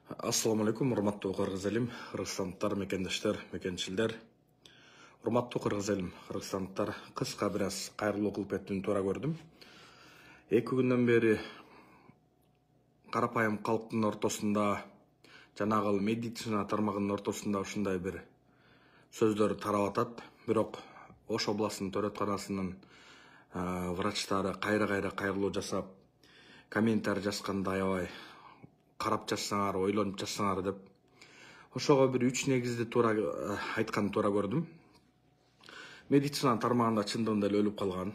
Assalamu alaikum, урматтуу кыргыз элим, кыргызстандыктар, мекендештер, мекенчилдер. Урматтуу кыргыз элим, кыргызстандыктар, кыска бир аз кайрылуу кылып кетүүнү туура көрдүм. 2 күндөн бери карапайым калктын ортосунда, жанагы медицина тармагынын ортосунда ушундай бир сөздөр тарап атат. Бирок Ош областынын төрөтканасынын врачтары кайра кайрылуу жасап, комментарий жазганда аябай карап жазсаңар, ойлонуп жазсаңар деп. Ошого бир 3 негизди туура айтканды туура көрдүм. Медицина тармагында чындыгында эле өлүп калган.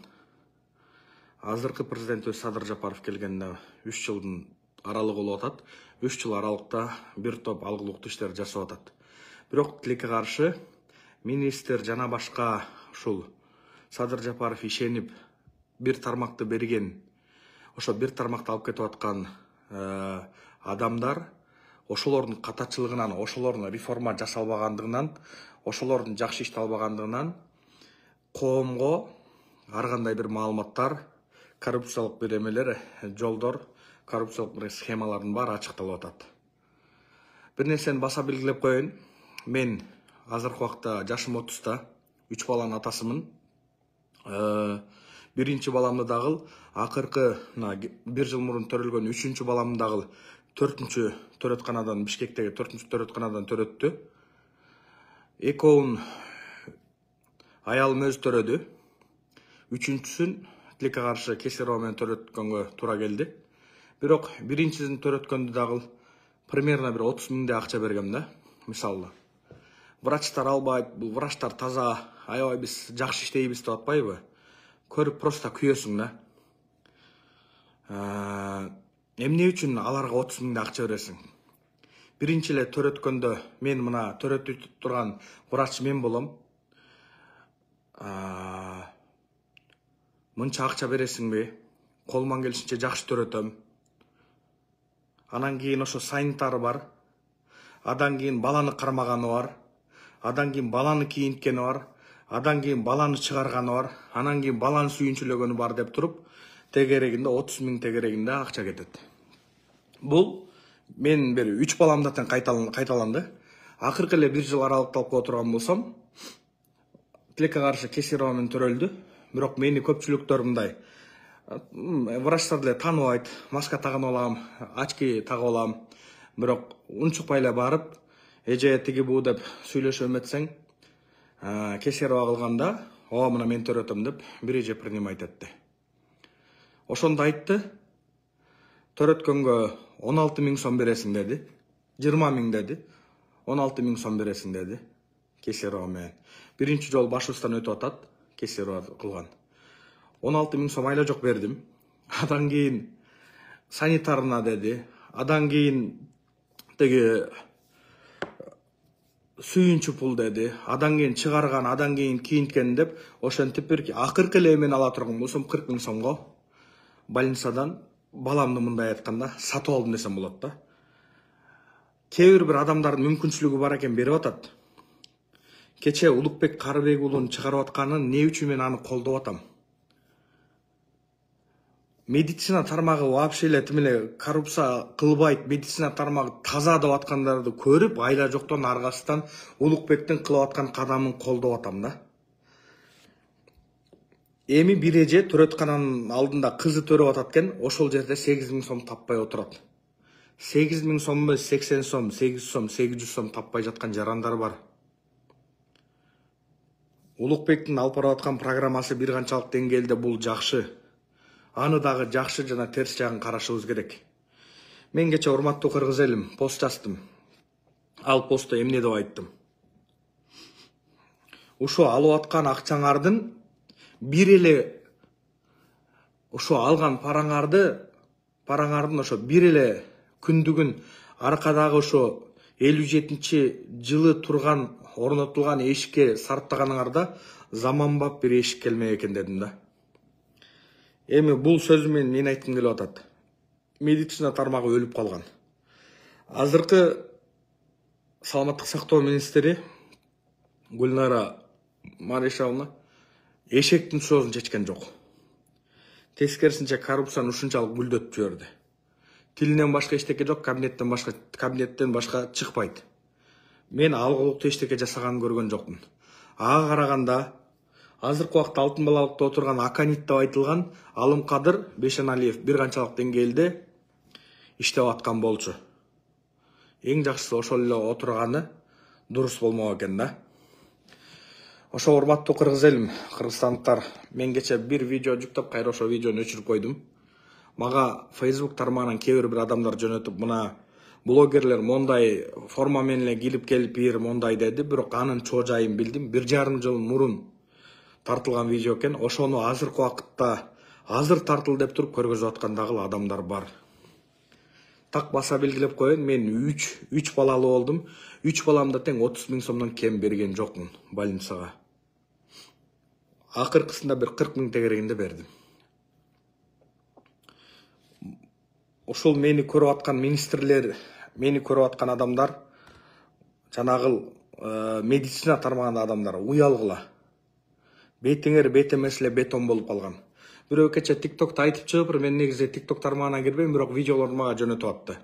Азыркы президентибиз Садыр Жапаров келгенде 3 жылдын аралыгы болуп атат. 3 жыл аралыкта бир топ алгылыктуу иштерди жасап атат. Бирок тилекке каршы министр жана башка ушул Садыр Жапаров ишенип бир тармакты берген, ошо бир тармакты алып кетип аткан адамдар ошолордун катачылыгынан, ошолордун реформа жасалбагандыгынан, ошолордун жакшы ишти албагандыгынан коомго ар кандай бир маалыматтар, коррупциялык бир эмелер, жолдор, коррупциялык бир схемалардын баары ачыкталып атат. Бир нерсени баса белгилеп коеюн. Мен азыркы убакта жашым 30-та, 3 баланын атасымын. Биринчи баламды дагы акыркы бир жыл мурун төрөлгөн 3-чү баламды дагы 4-чү төрөтканадан, Бишкектеги 4-чү төрөтканадан төрөттү. Экөөнүн аялым өзү төрөдү. 3-чүсүн тилекке каршы Кесарова менен төрөткөнгө туура келди. Бирок биринчисин төрөткөндө дагы примерно бир 30 миңдей акча бергем да. Мисалы, врачтар албайт, бул врачтар таза, аябай биз жакшы иштейбиз деп атпайбы? Көрүп просто күйөсүң да. Эмне үчүн аларга 30 миңдей акча бересиң? Биринчи эле төрөткөндө мен мына төрөтүп турган врач мен болом. Мынча акча бересиңби? Колуман келишинче жакшы төрөтөм. Анан кийин ошо санитары бар. Адан кийин баланы кармаганы бар. Адан кийин баланы кийинткени бар. Адан кийин баланы чыгарганы бар. Анан кийин баланы сүйүнчүлөгөнү бар деп туруп, тегерегинде 30 миң тегерегинде акча кетет. Бул мен бир 3 баламдатан кайталанды. Акыркы эле бир жыл аралыкта алып кое турган болсом, тилекке каршы Кесарова менен төрөлдү. Бирок мени көпчүлүктөр мындай врачтар деле тааныбайт, маска тагынып алам, очки тагып алам. Бирок унчукпай эле барып, эже тиги бу деп сүйлөшүп эметсең, Кесарова кылганда, мына мен төрөтөм деп бир эже принимать этти. Ошондо айтты, төрөткөнгө 16 миң сом бересиң деди. 20 миң деди. 16 миң сом бересиң деди. Кесарова менен. Биринчи жол башыбыздан өтүп атат, Кесарова кылган. 16 миң сом айла жок бердим. Адан кийин санитарына деди. Адан кийин теги сүйүнчү пул деди. Адан кийин чыгарган, адан кийин кийинткен деп, ошентип бир акыркы эле мен ала турган болсом 40 миң сомго больницадан баламды мындай айтканда сатып алдым десем болот да. Кээ бир адамдардын мүмкүнчүлүгү бар экен берип атат. Кече Улукбек Карыбек уулун чыгарып атканын эмне үчүн мен аны колдоп атам? Медицина тармагы вообще эле тимеле коррупция кылбайт, медицина тармагы таза деп аткандарды көрүп, айла жоктон аргасынан Улукбектин кылып аткан кадамын колдоп атам да. Эми бир эже төрөткананын алдында кызы төрөп атат экен, ошол жерде 8 миң сом таппай отурат. 8 миң сом эмес, 80 сом, 800 сом, 800 сом таппай жаткан жарандар бар. Улукбектин алып барып аткан программасы бир канчалык деңгээлде бул жакшы. Аны дагы жакшы жана терс жагын карашыбыз керек. Мен кече урматтуу кыргыз элим пост жаздым. Ал постто эмне деп айттым? Ушо алып аткан акчаңардын бир эле ошо алган параңардын ошо бир эле күндүгүн аркадагы ошо 57-жылы турган орнотулган эшикке сарптаганыңарда заманбап бир эшик келмек экен дедим да. Эми бул сөзүм мен айткым келип атат. Медицина тармагы өлүп калган. Азыркы саламаттык сактоо министри Гүлнара Маришовна эшектин соозун чечкен жок. Тескерисинче коррупцияны ушунчалык гүлдөтүп жиберди. Тилинен башка эчтеке жок, кабинеттен башка чыкпайт. Мен алгылыктуу эчтеке жасаганын көргөн жокмун. Ага караганда азыркы убакта алтын балалыкта отурган Аканит деп айтылган Алымкадыр Бешеналиев бир канчалык деңгээлде иштеп аткан болчу. Эң жакшысы ошол эле отурганы дурус болмок экен да. Ошо урматтуу кыргыз элим, кыргызстандыктар, мен кече бир видео жүктөп, кайра ошо видеону өчүрүп койдум. Мага Facebook тармагынан кээ бир адамдар жөнөтүп, мына блогерлер мондай форма менен эле килип келип бир мондай деди, бирок анын чоо жайын билдим. 1,5 жыл мурун тартылган видео экен. Ошону азыркы убакытта азыр тартыл деп туруп көргөзүп аткан дагы адамдар бар. Так баса белгилеп коеюн, мен 3 балалы болдум. 3 баламда тең 30 000 сомдон кем берген жокмун больницага. Акыркысында бир 40 000 тегерегинде бердим. Ошол мени көрүп аткан министрлер, мени көрүп аткан адамдар, жанагыл медицина тармагында адамдар уялгыла. Бетиңер бет эмес эле бетон болуп калган. Бирөө кече TikTok'та айтып чыгып, мен негизи TikTok тармагына кирбейм, бирок видеолорду мага жөнөтүп атты.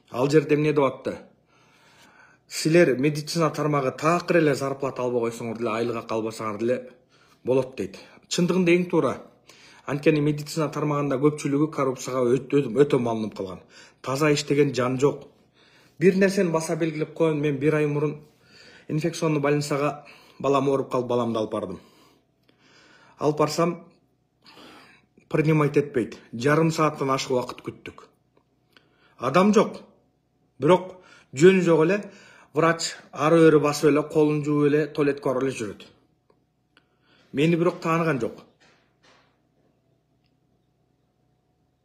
Ал жерде эмне деп атты? Силер медицина тармагы такыр эле зарплата албай койсоңор деле, айлык калбасаңар деле болот дейт. Чындыгында эң туура. Анткени медицина тармагында көпчүлүгү коррупцияга өтө малынып калган. Таза иштеген жан жок. Бир нерсени баса белгилеп коеюн, мен 1 ай мурун инфекционный больницага балам ооруп калып, баламды алып бардым. Алып барсам, принимать этпейт. Жарым сааттан ашык убакыт күттүк. Адам жок. Бирок жөнү жок эле, врач ары-бери басып эле, колун жууп эле, туалетке барып эле жүрөт. Мени бирок тааныган жок.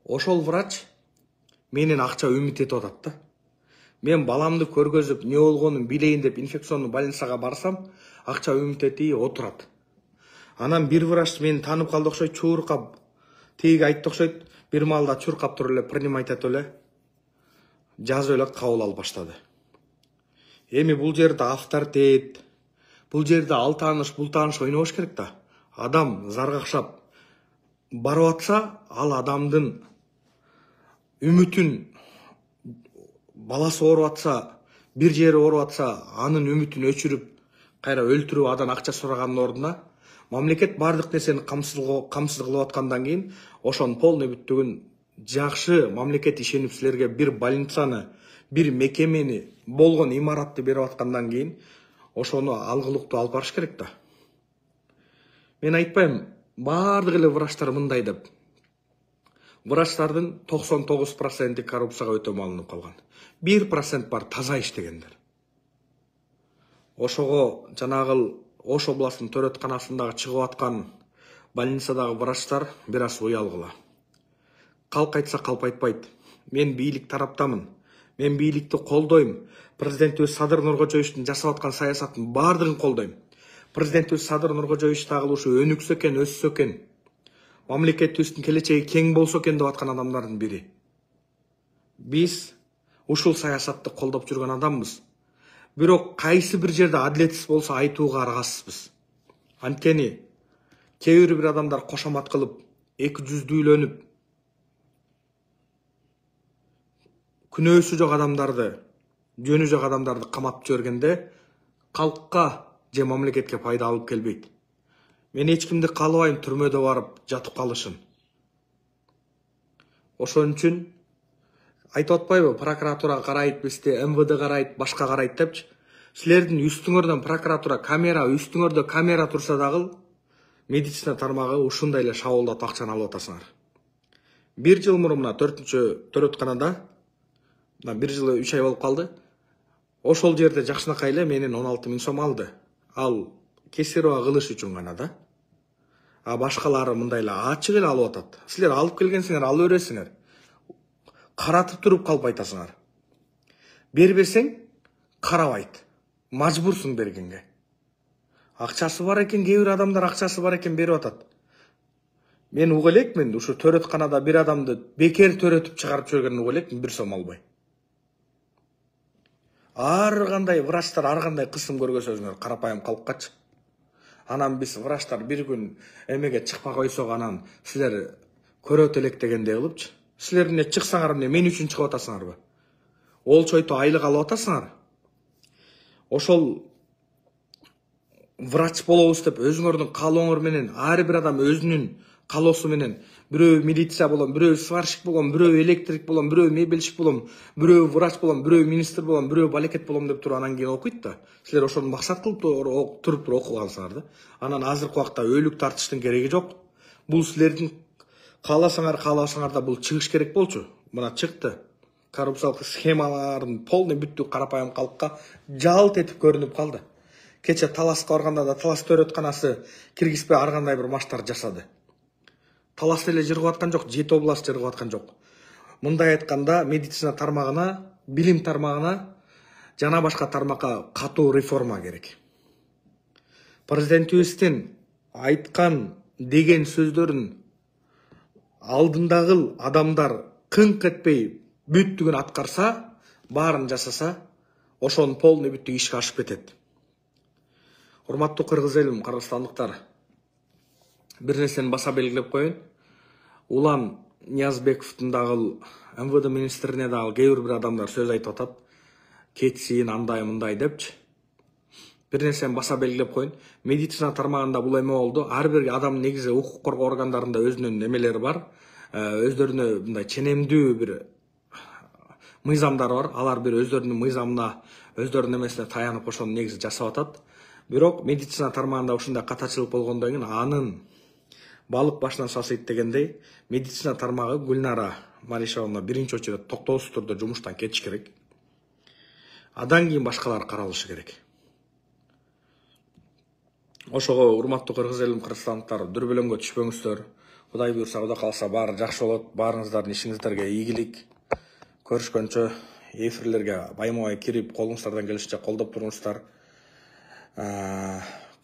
Ошол врач менен акча үмүт этип атат да. Мен баламды көргөзүп, не болгонун билейин деп инфекционный больницага барсам, акча үмүт этип отурат. Анан бир врач мени таанып калды окшойт, чууркап, тиги айтты окшойт, бир маалда чуркап туруп эле, принимать этип эле, жазып эле кабыл алып баштады. Эми бул жерде авторитет, бул жерде ал тааныш, бул тааныш ойнобош керек да. Адам заргакшап барып атса, ал адамдын үмүтүн, баласы ооруп атса, бир жери ооруп атса, анын үмүтүн өчүрүп, кайра өлтүрүп, адан акча сураганын ордуна, мамлекет бардык нерсени камсыз кылып аткандан кийин, ошонун полный бүттүгүн жакшы мамлекет ишенип силерге бир больницаны, бир мекемени, болгон имаратты берип аткандан кийин, ошону алгылыктуу алып барыш керек да. Мен айтпайм, бардык эле врачтар мындай деп. Врачтардын 99% коррупцияга өтө малынып калган. 1% бар таза иштегендер. Ошого жанагыл Ош областынын төрөтканасындагы чыгып аткан больницадагы врачтар бир аз уялгыла. Калк айтса калп айтпайт. Мен бийлик тараптамын. Мен бийликти колдойм. Президентибиз Садыр Нуркожоевичтин жасап аткан саясаттын бардыгын колдойм. Президентибиз Садыр Нуркожоевич дагы ушу өнүксө экен, өссө экен, мамлекетибиздин келечеги кең болсо экен деп аткан адамдардын бири. Биз ушул саясатты колдоп жүргөн адамбыз. Бирок кайсы бир жерде адилетсиз болсо айтууга аргасызбыз. Анткени кээ бир адамдар кошомат кылып, эки жүздүүлөнүп, күнөөсү жок адамдарды, жөнү жок адамдарды камап жибергенде калкка же мамлекетке пайда алып келбейт. Мен эч кимди каалабайм түрмөдө барып жатып калышын. Ошон үчүн айтып атпайбы, прокуратура карайт, бизде МВД карайт, башка карайт депчи. Силердин үстүңөрдөн прокуратура, камера, үстүңөрдө камера турса дагы медицина тармагы ушундай эле шабуылдап акчаны алып атасыңар. 1 жыл мурун мына 4-чү төрөтканада, мына 1 жыл 3 ай болуп калды. Ошол жерде жакшынакай эле менен 16 000 сом алды. Ал кесироа кылыш үчүн гана да. А башкалары мындай эле ачык эле алып атат. Силер алып келгенсиңер, алып бересиңер. Каратып туруп калып айтасыңар. Бербесең карабайт. Мажбурсуң бергенге. Акчасы бар экен, кээ бир адамдар акчасы бар экен берип атат. Мен уга элекмин, ушу төрөтканада бир адамды бекер төрөтүп чыгарып жибергенин уга элекмин, 1 сом албай. Ар кандай врачтар ар кандай кысым көргөзөсүңөр карапайым калккачы. Анан биз врачтар бир күн эмеге чыкпай койсок, анан силер көрөт элек дегендей кылыпчы. Силер эмне чыксаңар эмне мен үчүн чыгып атасыңарбы? Ол чойто айлык алып атасыңар. Ошол врач болобуз деп өзүңөрдүн каалооңор менен ар бир адам өзүнүн каалоосу менен бирөө милиция болом, бирөө сварщик болом, бирөө электрик болом, бирөө мебелщик болом, бирөө врач болом, бирөө министр болом, бирөө балекет болом деп туруп анан кийин окуйт да. Силер ошону максат кылып туруп окугансыңар да. Анан азыркы убакта өлүк тартыштын кереги жок. Бул силердин кааласаңар да бул чыгыш керек болчу. Мына чыкты. Коррупциялык схемалардын полный бүттү карапайым калкка жалт этип көрүнүп калды. Кече таласка барганда да талас төрөтканасы киргизбей ар кандай бир маштар жасады. Талас эле жыргып аткан жок, 7 област жыргып аткан жок. Мындай айтканда медицина тармагына, билим тармагына жана башка тармакка катуу реформа керек. Президентибиздин айткан деген сөздөрүн алдындагы адамдар кыңк этпей бүттүгүн аткарса, баарын жасаса, ошонун полный бүттүк ишке ашып кетет. Урматтуу кыргыз элим, кыргызстандыктар, бир нерсени баса белгилеп коеюн. Улан Ниязбековдун дагы МВД министрине дагы кээ бир адамдар сөз айтып атат. Кетсин андай мындай депчи. Бир нерсени баса белгилеп коеюн. Медицина тармагында бул эме болду. Ар бир адам негизи укук коргоо органдарында өзүнүн эмелери бар. Өздөрүнө мындай ченемдүү бир мыйзамдар бар. Алар бир өздөрүнүн мыйзамына, өздөрүнүн эмесине таянып ошону негизи жасап атат. Бирок медицина тармагында ушундай катачылык болгондон кийин анын балык башынан сасыйт дегендей, медицина тармагы Гүлнара Маришевна биринчи очередь токтоосуз түрдө жумуштан кетиш керек. Адан кийин башкалар каралышы керек. Ошого урматтуу кыргыз элим, кыргызстандыктар, дүрбөлөңгө түшпөңүздөр. Кудай буйрса, Кудай кааласа баары жакшы болот. Баарыңыздардын ишиңиздерге ийгилик. Көрүшкөнчө эфирлерге байма-бай кирип, колуңуздардан келишинче колдоп туруңуздар.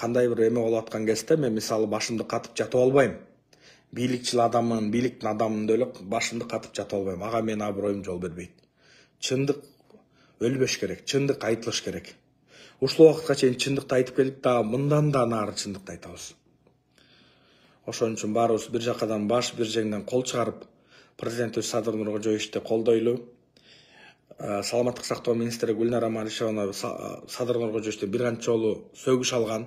Кандай бир эме болуп аткан кезде мен мисалы башымды катып жатып албайм. Бийликчил адаммын, бийликтин адамын деп эле башымды катып жатып албайм. Ага менин аброюм жол бербейт. Чындык өлбөш керек, чындык айтылыш керек. Ушул убакытка чейин чындыкты айтып келдик да, мындан да нары чындыкты айтабыз. Ошон үчүн баарыбыз бир жакадан баш, бир жеңден кол чыгарып, президентибиз Садыр Нуркожоевичти колдойлу. Саламаттык сактоо министри Гүлнара Маришевна Садыр Нуркожоевичти бир канча жолу сөгүш алган,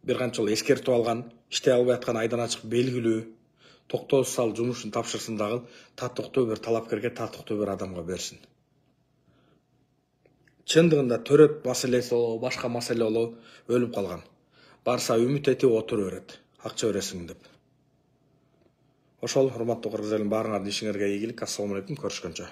бир канча жолу эскертип алган, иштей албай аткан айдан ачык белгилүү. Токтоосуз сал жумушун тапшырсын дагы, татыктуу бир талапкерге, татыктуу бир адамга берсин. Чындыгында төрөт маселеси болобу, башка маселе болобу өлүп калган. Барса үмүт этип отура берет, акча бересиң деп. Ошол урматтуу кыргыз элим, баарыңардын ишиңерге ийгилик. Ассаламу алейкум, көрүшкөнчө.